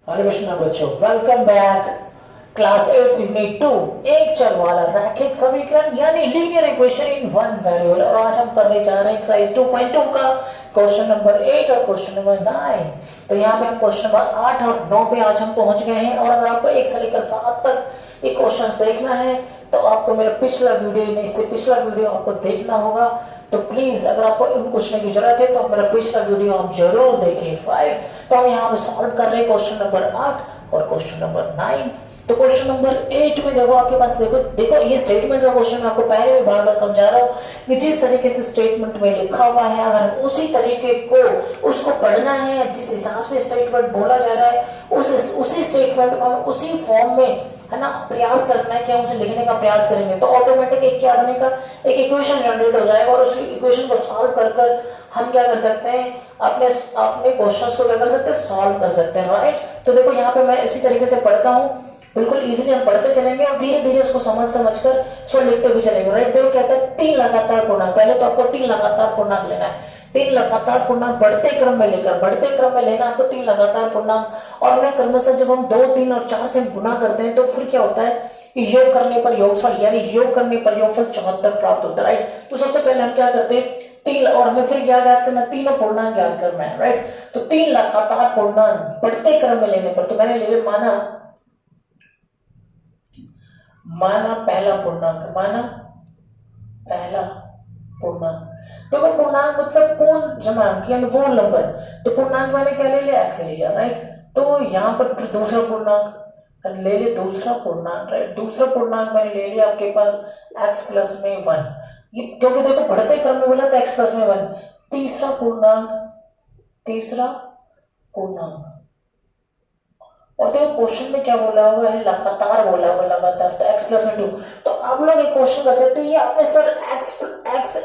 हरे कृष्णा बच्चों, welcome back. Class 8 unit 2 एक चर वाला रैखिक समीकरण यानी linear equation in one variable. और आज हम करने जा रहे हैं एक्सरसाइज 2.2 का क्वेश्चन नंबर 8 और क्वेश्चन नंबर 9। तो यहाँ पे हम क्वेश्चन नंबर 8 और 9 पे आज हम पहुंच गए हैं। और अगर आपको 1 से लेकर 7 तक ये क्वेश्चन देखना है तो आपको मेरा पिछला वीडियो में इससे पिछला वीडियो आपको देखना होगा। तो प्लीज अगर आपको इन पूछने की जरूरत है तो मेरा पिछला वीडियो आप जरूर देखें। राइट, तो हम यहाँ पे सॉल्व कर रहे हैं क्वेश्चन नंबर 8 और क्वेश्चन नंबर 9। तो क्वेश्चन नंबर 8 में देखो आपके पास देखो ये स्टेटमेंट का क्वेश्चन मैं आपको पहले भी बार बार समझा रहा हूँ कि जिस तरीके से स्टेटमेंट में लिखा हुआ है अगर उसी तरीके को उसको पढ़ना है, जिस हिसाब से स्टेटमेंट बोला जा रहा है उसी स्टेटमेंट को उसी फॉर्म में है ना प्रयास करना है कि हम उसे लिखने का प्रयास करेंगे तो ऑटोमेटिक एक क्या बनेगा, एक इक्वेशन जनरेट हो जाएगा। और उस इक्वेशन को सॉल्व कर हम क्या कर सकते हैं, अपने क्वेश्चंस को क्या कर सकते हैं, सॉल्व कर सकते हैं। राइट, तो देखो यहाँ पे मैं इसी तरीके से पढ़ता हूँ, बिल्कुल इजीली हम पढ़ते चलेंगे और धीरे धीरे उसको समझकर उसको लिखते भी चलेंगे। राइट, देखो कहता है 3 लगातार पूर्णांक। पहले तो आपको 3 लगातार पूर्णांक लेना है। 3 लगातार पूर्णांक बढ़ते क्रम में लेना आपको 3 लगातार पूर्णांक। और उन्हें क्रमशः जब हम 2, 3 और 4 से गुना करते हैं तो फिर क्या होता है कि योग करने पर योगफल यानी योग करने पर योगफल 74 प्राप्त होता है। राइट, तो सबसे पहले हम क्या करते हैं 3 और हमें फिर क्या याद करना, तीनों पूर्णांक याद करना है। राइट, तो 3 लगातार पूर्णांक बढ़ते क्रम में लेने पर तो मैंने ले लिया माना पहला पूर्णांक। तो अगर पूर्णांक मतलब पूर्ण जमांक यानी पूर्ण नंबर, तो पूर्णांक मैंने क्या ले लिया, x ले लिया। राइट, तो यहाँ पर फिर दूसरा पूर्णांक ले लिया, दूसरा पूर्णांक। राइट, दूसरा पूर्णांक मैंने ले लिया आपके पास x प्लस में 1, ये क्योंकि देखो बढ़ते क्रम में बोला तो x प्लस में 1। तीसरा पूर्णांक और देखो क्वेश्चन में क्या बोला हुआ है, लगातार बोला हुआ है, लगातार तो x प्लस में 2। तो आप लोग एक क्वेश्चन कर सकते हो ये आपने सर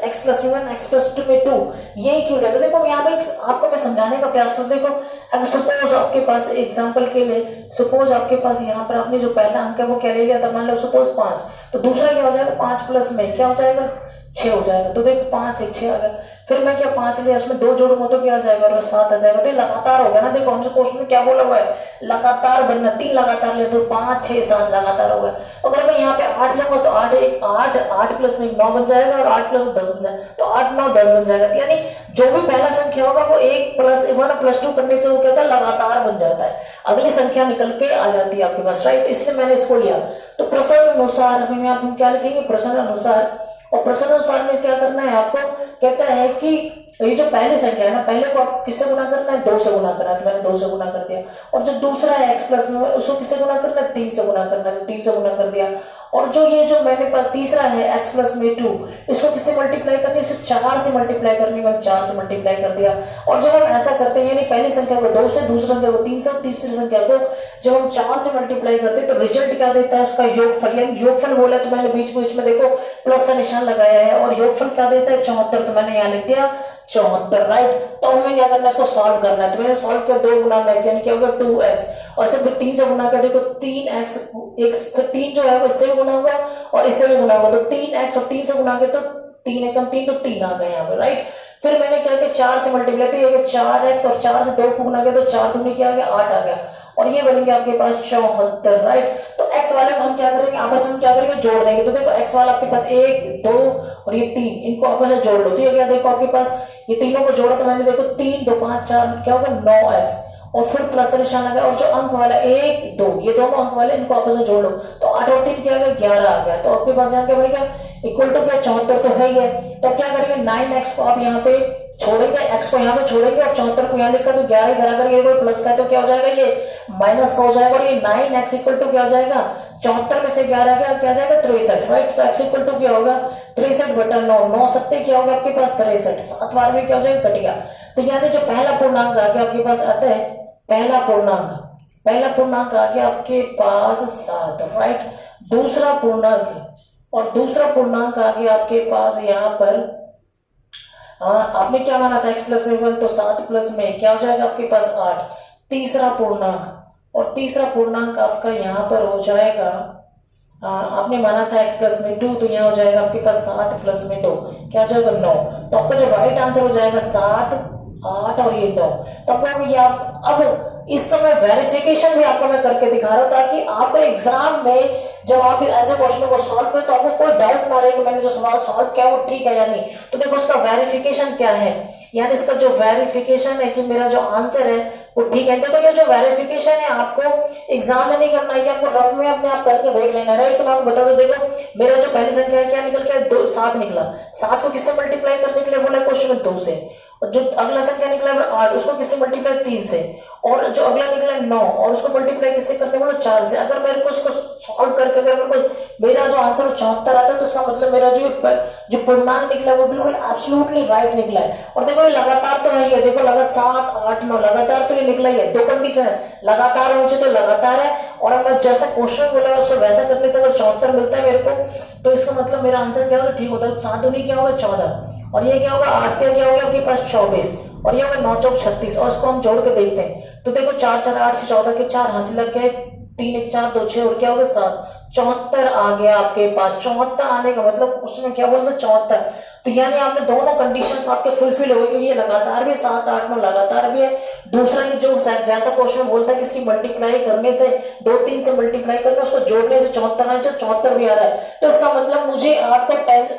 x प्लस में 1 x प्लस 2 में 2 ये क्यों है। तो देखो यहाँ पे आपको मैं समझाने का प्रयास करूँ। देखो अगर सपोज आपके पास एग्जांपल के लिए सपोज आपके पास यहाँ पर आपने जो पहला अंक है वो क्या ले लिया था, मान लो सपोज 5, तो दूसरा क्या हो जाएगा 5 प्लस में क्या हो जाएगा 6 हो जाएगा। तो देखो 5 1 6 आ गया। फिर मैं क्या 5 लिया उसमें 2 जोड़ूंगा तो क्या आ जाएगा और 7 आ जाएगा। तो लगातार हो गया ना। देखो हमसे क्वेश्चन में क्या बोला हुआ है, लगातार बनना। 3 लगातार ले तो 5 6 7 लगातार हो गया। अगर मैं यहाँ पे 8 लूंगा तो 8 प्लस में 9 बन जाएगा और 8 प्लस 10 बन जाएगा। तो 8 9 10 बन जाएगा। यानी जो भी पहला संख्या होगा वो 1 प्लस 1 प्लस 2 करने से वो क्या होता है, लगातार बन जाता है, अगली संख्या निकल के आ जाती है आपके पास। राइट, इसलिए मैंने इसको लिया। तो प्रश्न अनुसार हमें यहाँ हम क्या लिखेंगे, प्रश्न अनुसार। और प्रश्न अनुसार में क्या करना है आपको, कहता है कि ये जो पहली संख्या है ना, पहले को आप किससे गुना करना है, 2 से गुना करना है। तो मैंने 2 से गुना कर दिया। और जो दूसरा है x प्लस में उसको किससे गुना करना है, 3 से गुना करना है। तो 3 से गुना कर दिया। और जो ये जो मैंने पर तीसरा है x प्लस में 2 इसको किससे मल्टीप्लाई करनी है, इसको 4 से मल्टीप्लाई करनी है। 4 से मल्टीप्लाई कर दिया। और जब हम ऐसा करते हैं यानी पहली संख्या को 2 से, दूसरी संख्या को 3 से और तीसरी संख्या को जब हम 4 से मल्टीप्लाई करते हैं तो रिजल्ट क्या देता है, उसका योगफल। यानी योगफल बोला तो मैंने बीच में देखो प्लस का निशान लगाया है। और योगफल क्या देता है 74, तो मैंने यहाँ लिख दिया 74। राइट, तो हमें क्या करना है, इसको सॉल्व करना है। तो मैंने सॉल्व किया 2 गुना में x यानी क्या होगा 2x। और से फिर 3 से गुना कर देखो 3x, फिर 3 जो है वो इससे गुना होगा और इससे भी गुना होगा। तो 3x और 3 से गुना के तो 3 एकम 3 तो 3 आ गए यहाँ पे। राइट, फिर मैंने क्या किया 4 से मल्टीप्लाई तो 4x और 4 से 2 को गुना किया तो 4 दूनी क्या आ गया 8 आ गया। और ये बनेंगे आपके पास 74। राइट, तो x वाले को हम क्या करेंगे, आपस में क्या करेंगे, जोड़ देंगे। तो देखो x वाला आपके पास 1 2 और ये 3, इनको आपस में जोड़ लो तो ये क्या देखो आपके पास ये तीनों को जोड़ा तो मैंने देखो 3 2 5 4 क्या होगा 9x। और फिर प्लस का निशान आ गया। और जो अंक वाला 1 2 ये दोनों अंक वाले इनको आपस में जोड़ लो तो 8 और 3 क्या आ गया 11 आ गया। तो आपके पास यहाँ क्या बनेगा, इक्वल टू क्या 74 तो है ही है। तो अब क्या करेंगे 9x को आप यहाँ पे छोड़ेंगे, x को यहाँ पे छोड़ेंगे और 74 को यहाँ लिखा तो 11 इधर आकर ये कोई प्लस का है तो क्या हो जाएगा ये माइनस का हो जाएगा। और ये 9x इक्वल टू क्या हो जाएगा 74 में से 11 गया क्या जाएगा 63। राइट, तो x इक्वल टू क्या होगा 63 बटा 9, 9 सत्ते क्या होगा आपके पास 63, 7 बार में क्या हो जाएगा कट गया। तो यहाँ जो पहला पूर्णांक आ गया आपके पास आता है, पहला पूर्णांक आ गया आपके पास 7। राइट, दूसरा पूर्णांक आ गया आपके पास यहाँ पर आपने क्या माना था x प्लस में 1 तो 7 प्लस में क्या हो जाएगा आपके पास 8। तीसरा पूर्णांक आपका यहाँ पर हो जाएगा आपने माना था x प्लस में 2 तो यहाँ हो जाएगा आपके पास 7 प्लस में 2 क्या हो जाएगा 9। तो आपका जो राइट आंसर हो जाएगा 7 8 और ये 9। तो आपको ये आप अब इस समय वेरिफिकेशन भी आपको मैं करके दिखा रहा हूं ताकि आप एग्जाम में जब आप ऐसे क्वेश्चन को सॉल्व करें तो आपको कोई डाउट ना रहे कि मैंने जो सवाल सॉल्व किया वो ठीक है या नहीं। तो देखो इसका वेरिफिकेशन क्या है, यानी इसका जो वेरिफिकेशन है कि मेरा जो आंसर है वो ठीक है। देखो ये जो वेरिफिकेशन है आपको एग्जाम में नहीं करना है, आपको रफ में अपने आप करके देख लेना है, राइट। तो मैं आपको बता दूं, देखो मेरा जो पहली संख्या है क्या निकल के 7 निकला। 7 को किससे मल्टीप्लाई करने के लिए बोला क्वेश्चन में 2 से। और जो अगला संख्या निकला 8, उसको किससे मल्टीप्लाई 3 से। और जो अगला निकला 9 और उसको मल्टीप्लाई किससे करने बोलो 4 से। अगर मेरे को इसको सॉल्व करके अगर मेरे को मेरा जो आंसर 74 आता है तो इसका मतलब मेरा जो पूर्णांक निकला है वो बिल्कुल एब्सोल्युटली राइट निकला है। और देखो ये लगातार तो है, देखो लगातार 7 8 9 लगातार तो ये निकला ही है। 2 कंडीशन है, लगातार होने तो लगातार है, और मैं जैसा क्वेश्चन बोला उससे वैसा करने से अगर 74 मिलता है मेरे को तो इसका मतलब मेरा आंसर क्या होगा, ठीक होता है। 7 दूनी क्या होगा 14, और ये क्या होगा 8 का क्या होगा आपके पास 24, और ये होगा 9 चौक 36। और इसको हम जोड़ के देखते हैं तो देखो 4 4 8 से 14 के 4 हासिल लग गए, 3 1 4 2 6 और क्या हो गया 7, 74 आ गया आपके पास। 74 आने का मतलब क्वेश्चन में क्या बोलते 74। तो यानी आपने दोनों कंडीशंस आपके फुलफिल हो गए कि ये लगातार भी 7 8 9 लगातार भी है। दूसरा ये जो जैसा क्वेश्चन बोलता है कि इसकी मल्टीप्लाई करने से 2 3 से मल्टीप्लाई करना उसको जोड़ने से 74 आने, 74 भी आ रहा है। तो इसका मतलब मुझे आपका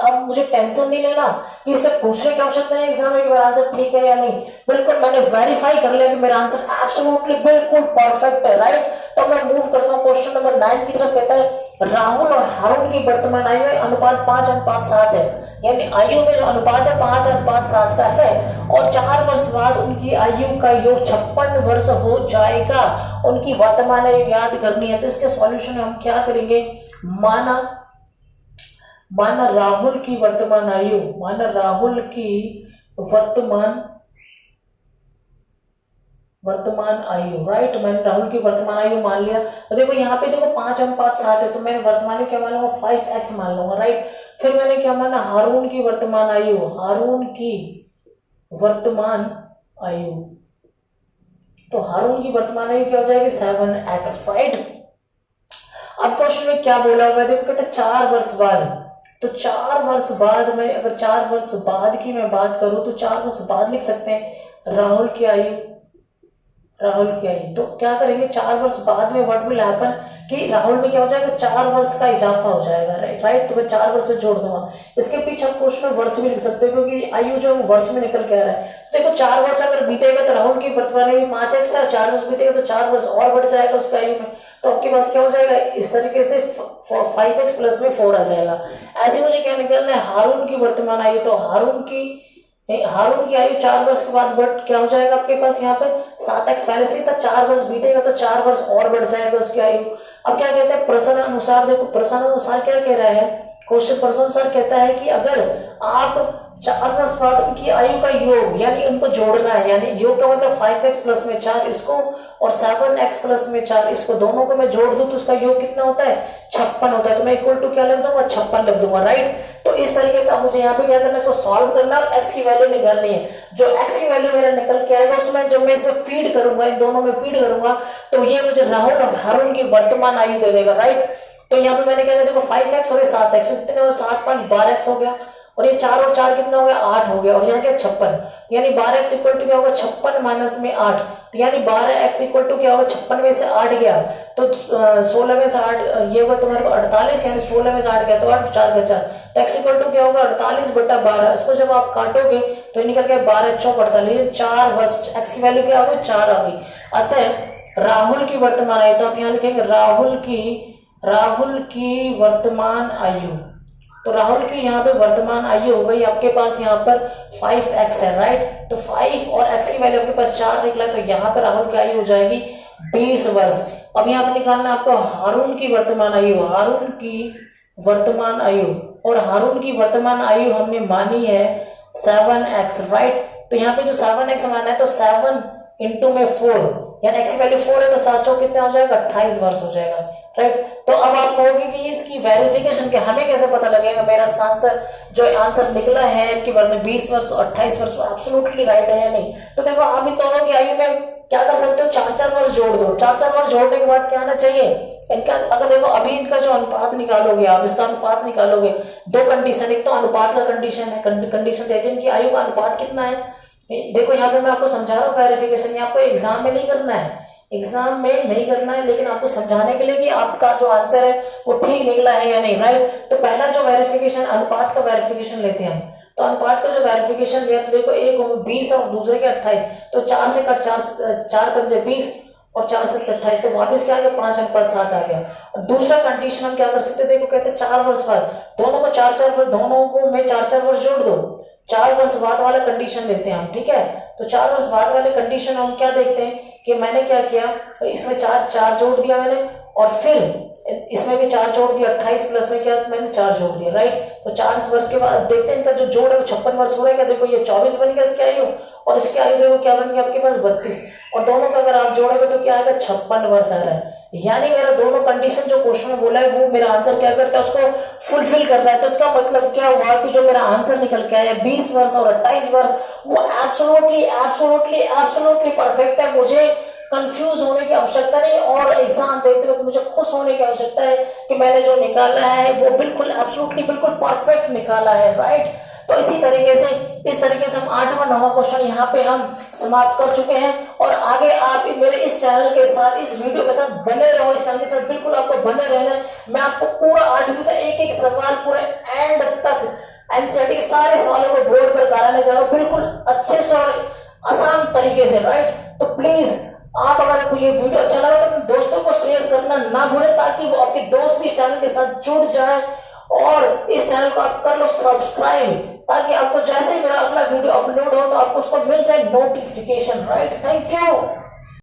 अब मुझे टेंशन नहीं लेना कि इससे पूछने की आवश्यकता नहीं एग्जाम में कि मेरा आंसर ठीक है या नहीं। बिल्कुल मैंने वेरीफाई कर लिया कि मेरा आंसर एब्सोल्युटली बिल्कुल परफेक्ट है, राइट। तो मैं मूव करता हूँ क्वेश्चन नंबर 9 की तरफ। कहता है राहुल और हारून की वर्तमान आयु में अनुपात 5:7 है, यानी आयु में जो अनुपात है 5:7 का है, और 4 वर्ष बाद उनकी आयु का योग 56 वर्ष हो जाएगा। उनकी वर्तमान आयु याद करनी है। तो इसके सॉल्यूशन में हम क्या करेंगे, माना राहुल की वर्तमान आयु, वर्तमान आयु, राइट। मैंने राहुल की वर्तमान आयु मान लिया। तो देखो यहाँ पे देखो 5:7 है, तो मैंने वर्तमान आयु क्या मान लूंगा 5x मान लूंगा, राइट। फिर मैंने क्या माना हारून की वर्तमान आयु, तो हारून की वर्तमान आयु क्या हो जाएगी 7x, राइट। अब क्वेश्चन में क्या बोला हुआ है देखो, कहते 4 वर्ष बाद। तो 4 वर्ष बाद में अगर 4 वर्ष बाद की मैं बात करूं तो 4 वर्ष बाद लिख सकते हैं राहुल की आयु। तो क्या करेंगे 4 वर्ष बाद में व्हाट विल हैपन कि राहुल में क्या हो जाएगा 4 वर्ष का इजाफा हो जाएगा, राइट। तो मैं 4 वर्ष से जोड़ दूंगा। इसके पीछे हम क्वेश्चन में वर्ष भी लिख सकते हैं क्योंकि आयु जो वर्ष में निकल के आ रहा है। तो देखो 4 वर्ष अगर बीतेगा तो राहुल की वर्तमान आयु 5x है, 4 वर्ष बीतेगा तो 4 वर्ष और बढ़ जाएगा उसकी आयु में। तो आपके पास क्या हो जाएगा इस तरीके से 5x प्लस में 4 आ जाएगा। ऐसे मुझे क्या निकलना है हारून की वर्तमान आयु। तो हारून की आयु 4 वर्ष के बाद बढ़ क्या हो जाएगा आपके पास यहाँ पे 7x, पहले से था 4 वर्ष बीतेगा तो 4 वर्ष और बढ़ जाएगा उसकी आयु। अब क्या कहते हैं प्रश्न अनुसार, देखो प्रश्न अनुसार क्या कह रहा है क्वेश्चन, प्रश्न अनुसार कहता है कि अगर आप 4 वर्ष बाद उनकी आयु का योग यानी उनको जोड़ना है, यानी योग का मतलब 5x प्लस में 4 इसको और 7x प्लस में 4 इसको, दोनों को मैं जोड़ दूं तो उसका योग कितना होता है 56 होता है। तो मैं इक्वल टू क्या लिख दूंगा 56 लिख दूंगा, राइट। तो इस तरीके से मुझे यहाँ पे क्या करना है इसको सॉल्व करना और x की वैल्यू निकालनी है। जो x की वैल्यू मेरा निकल के आएगा उसमें जब मैं इसमें फीड करूंगा, इन दोनों में फीड करूंगा तो ये मुझे राहुल और हारून की वर्तमान आयु दे देगा, राइट। तो यहाँ पे मैंने क्या किया देखो 5x और 7x कितने हो 7 5 12x हो गया, और ये 4 और 4 कितना हो गया 8 हो गया, और यहाँ क्या 56, यानी 12x इक्वल टू क्या होगा 56 माइनस में 8, तो यानी 12x इक्वल टू क्या होगा 56 में से 8 गया तो 16 में से 8 ये होगा तुम्हारे 48, यानी 16 में से 8 गया तो 8 4 का 4, तो x इक्वल टू क्या होगा 48/12। इसको जब आप काटोगे तो ये निकल गया 12 चौक 48, 4 वर्ष x की वैल्यू क्या आ गई 4 आ गई। अतः राहुल की वर्तमान आयु, तो आप यहाँ लिखेंगे राहुल की वर्तमान आयु। तो राहुल की यहाँ पे वर्तमान आयु हो गई आपके पास यहाँ पर 5x है, राइट। तो 5 और x की वैल्यू आपके पास 4 निकला, तो यहाँ पर राहुल की आयु हो जाएगी 20 वर्ष। अब यहाँ पे निकालना आपको हारून की वर्तमान आयु, और हारून की वर्तमान आयु हमने मानी है 7x, राइट। तो यहाँ पे जो 7x माना है तो 7 इंटू में 4 यानी x की वैल्यू 4 है तो 7 चौक कितना हो जाएगा 28 वर्ष हो जाएगा, राइट। तो अब आप कहोगे कि इसकी वेरिफिकेशन के हमें कैसे पता लगेगा मेरा आंसर निकला है कि 20 वर्ष 28 वर्ष एब्सोल्युटली राइट है या नहीं। तो देखो आप इन दोनों की आयु में क्या कर सकते हो 4-4 वर्ष जोड़ दो। 4-4 वर्ष जोड़ने के बाद क्या आना चाहिए इनका, अगर देखो अभी इनका जो अनुपात निकालोगे आप, इसका अनुपात निकालोगे, 2 कंडीशन, एक तो अनुपात का कंडीशन है, कंडीशन देखिए इनकी आयु का अनुपात कितना है। देखो यहाँ पे मैं आपको समझा रहा हूँ वेरिफिकेशन, आपको एग्जाम में नहीं करना है, एग्जाम में नहीं करना है, लेकिन आपको समझाने के लिए कि आपका जो आंसर है वो ठीक निकला है या नहीं, राइट। तो पहला जो वेरिफिकेशन, अनुपात का वेरिफिकेशन लेते हैं हम। तो अनुपात का जो वेरिफिकेशन लिया, तो देखो एक 20 और दूसरे के 28, तो 4 से कट 4 पंजे 20 और 4 से 28, तो वापस क्या आ गया 5:7 आ गया। और दूसरा कंडीशन हम क्या कर सकते हैं, देखो कहते हैं 4 वर्ष बाद दोनों को 4-4 वर्ष, दोनों को में 4-4 वर्ष जोड़ दो, 4 वर्ष बाद वाला कंडीशन लेते हैं हम, ठीक है। तो 4 वर्ष बाद वाले कंडीशन हम क्या देखते हैं कि मैंने क्या किया, इसमें 4 जोड़ दिया मैंने, और फिर इसमें भी 4 जोड़ दिया, 28 प्लस में क्या मैंने 4 जोड़ दिया, राइट। तो 4 वर्ष के बाद देखते हैं इनका जो जोड़ है वो 56 वर्ष हो रहेगा। देखो ये 24 बन गया इसकी आयु, और इसकी आयु देखो क्या बन गया आपके पास 32, और दोनों का अगर आप जोड़ोगे तो क्या आएगा 56 वर्ष आ रहा है। यानी मेरा दोनों कंडीशन जो क्वेश्चन में बोला है वो मेरा आंसर क्या करता है, उसको फुलफिल कर रहा है। तो इसका मतलब क्या हुआ कि जो मेरा आंसर निकल के आया 20 वर्ष और 28 वर्ष, वो एब्सोल्युटली एब्सोल्युटली एब्सोल्युटली परफेक्ट है। मुझे कंफ्यूज होने की आवश्यकता नहीं, और एग्जाम देते वक्त मुझे खुश होने की आवश्यकता है कि मैंने जो निकाला है वो बिल्कुल एब्सोल्युटली बिल्कुल परफेक्ट निकाला है, राइट। तो इस तरीके से हम 8वां 9वां क्वेश्चन यहाँ पे हम समाप्त कर चुके हैं। और आगे आप मेरे इस चैनल के साथ, इस वीडियो के साथ बने रहो, इस चैनल के साथ बिल्कुल आपको बने रहना है। मैं आपको पूरा 8वीं का एक सवाल पूरे एंड तक एनसीईआरटी के सारे सवालों को बोर्ड पर कराने जा रहा हूँ, बिल्कुल अच्छे से और आसान तरीके से, राइट। तो प्लीज आप अगर आपको ये वीडियो अच्छा लगा तो अपने दोस्तों को शेयर करना ना भूलें, ताकि वो आपके दोस्त भी इस चैनल के साथ जुड़ जाए, और इस चैनल को आप कर लो सब्सक्राइब, ताकि आपको जैसे ही मेरा अगला वीडियो अपलोड हो तो आपको उसको मिल जाए नोटिफिकेशन, राइट। Thank you.